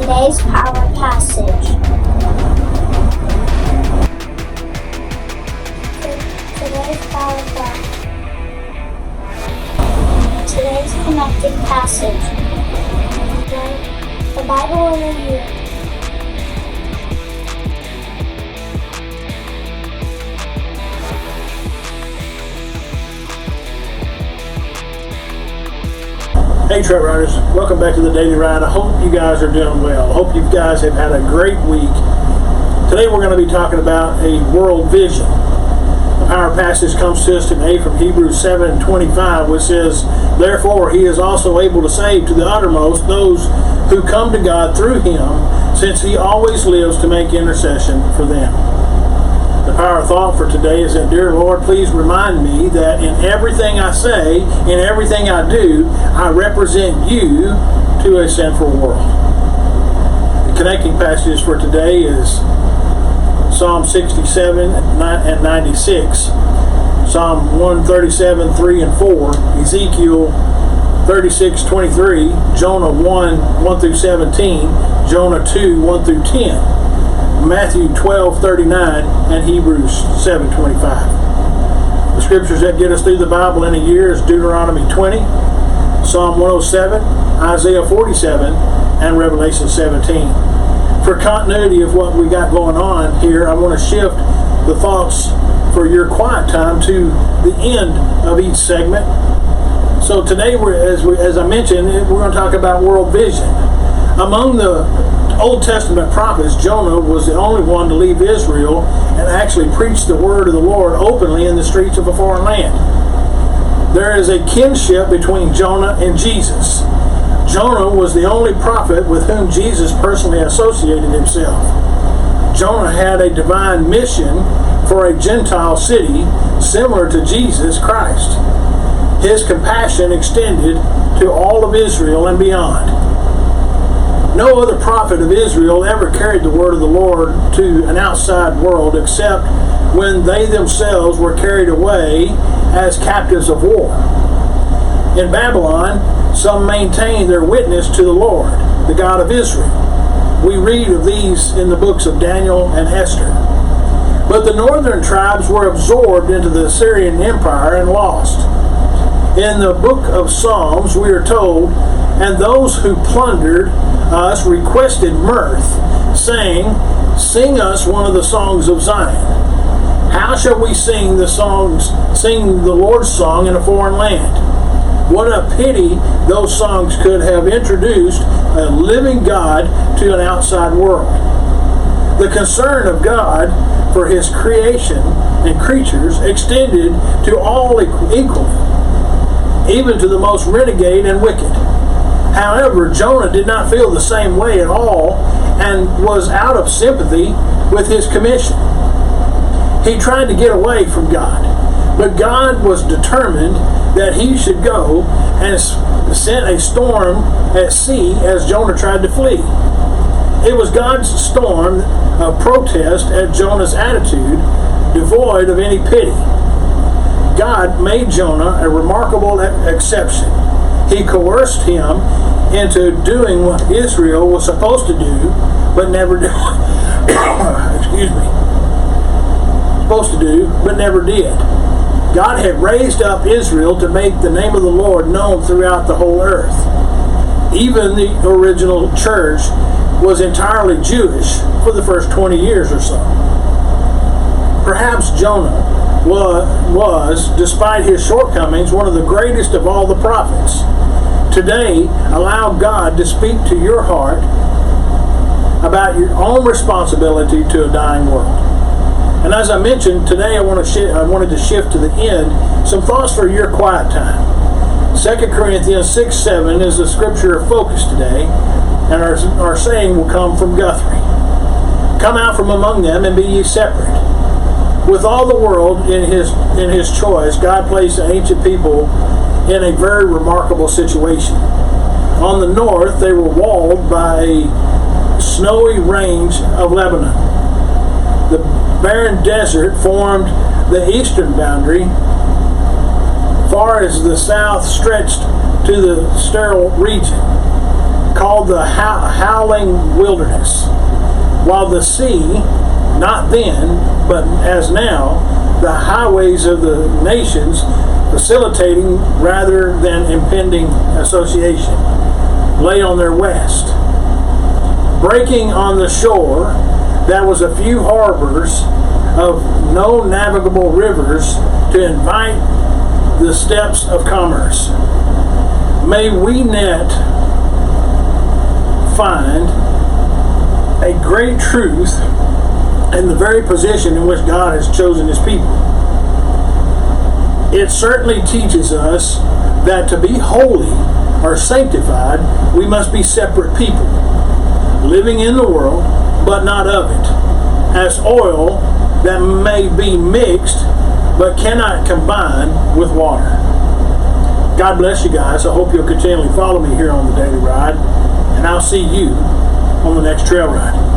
Today's power passage. Today's power passage. Today's connecting passage. The Bible in a year. Hey Truck Riders, welcome back to the Daily Ride. I hope you guys are doing well. I hope you guys have had a great week. Today we're going to be talking about a world vision. The power passage comes to us today from Hebrews 7:25, which says, "Therefore he is also able to save to the uttermost those who come to God through him, since he always lives to make intercession for them." The power thought for today is that, dear Lord, please remind me that in everything I say, in everything I do, I represent you to a sinful world. The connecting passages for today is Psalm 67 and 96, Psalm 137, 3 and 4, Ezekiel 36:23, Jonah 1 through 17, Jonah 2, 1 through 10, Matthew 12:39, and Hebrews 7:25. The scriptures that get us through the Bible in a year is Deuteronomy 20, Psalm 107, Isaiah 47, and Revelation 17. For continuity of what we got going on here, I want to shift the thoughts for your quiet time to the end of each segment. So today, as I mentioned, we're going to talk about world vision. Among the Old Testament prophets, Jonah was the only one to leave Israel and actually preach the word of the Lord openly in the streets of a foreign land. There is a kinship between Jonah and Jesus. Jonah was the only prophet with whom Jesus personally associated himself. Jonah had a divine mission for a Gentile city similar to Jesus Christ. His compassion extended to all of Israel and beyond. No other prophet of Israel ever carried the word of the Lord to an outside world except when they themselves were carried away as captives of war. In Babylon, some maintained their witness to the Lord, the God of Israel. We read of these in the books of Daniel and Esther. But the northern tribes were absorbed into the Assyrian Empire and lost. In the book of Psalms, we are told, "And those who plundered us requested mirth, saying, 'Sing us one of the songs of Zion.' How shall we sing the Lord's song in a foreign land?" What a pity those songs could have introduced a living God to an outside world. The concern of God for his creation and creatures extended to all equally, even to the most renegade and wicked. However, Jonah did not feel the same way at all and was out of sympathy with his commission. He tried to get away from God, but God was determined that he should go and sent a storm at sea as Jonah tried to flee. It was God's storm of protest at Jonah's attitude, devoid of any pity. God made Jonah a remarkable exception. He coerced him into doing what Israel was supposed to do, but never did. Supposed to do, but never did. God had raised up Israel to make the name of the Lord known throughout the whole earth. Even the original church was entirely Jewish for the first 20 years or so. Perhaps Jonah was, despite his shortcomings, one of the greatest of all the prophets. Today, allow God to speak to your heart about your own responsibility to a dying world. And as I mentioned, today I wanted to shift to the end some thoughts for your quiet time. 2 Corinthians 6:7 is the scripture of focus today, and our saying will come from Guthrie. "Come out from among them and be ye separate." With all the world in his choice, God placed the ancient people in a very remarkable situation. On the north, they were walled by a snowy range of Lebanon. The barren desert formed the eastern boundary, far as the south stretched to the sterile region. called the Howling Wilderness, while the sea, not then, but as now, the highways of the nations, facilitating rather than impending association, lay on their west. Breaking on the shore, that was a few harbors of no navigable rivers to invite the steps of commerce. May we net find a great truth in the very position in which God has chosen his people. It certainly teaches us that to be holy or sanctified, we must be separate people, living in the world, but not of it, as oil that may be mixed, but cannot combine with water. God bless you guys. I hope you'll continually follow me here on the Daily Ride, and I'll see you on the next trail ride.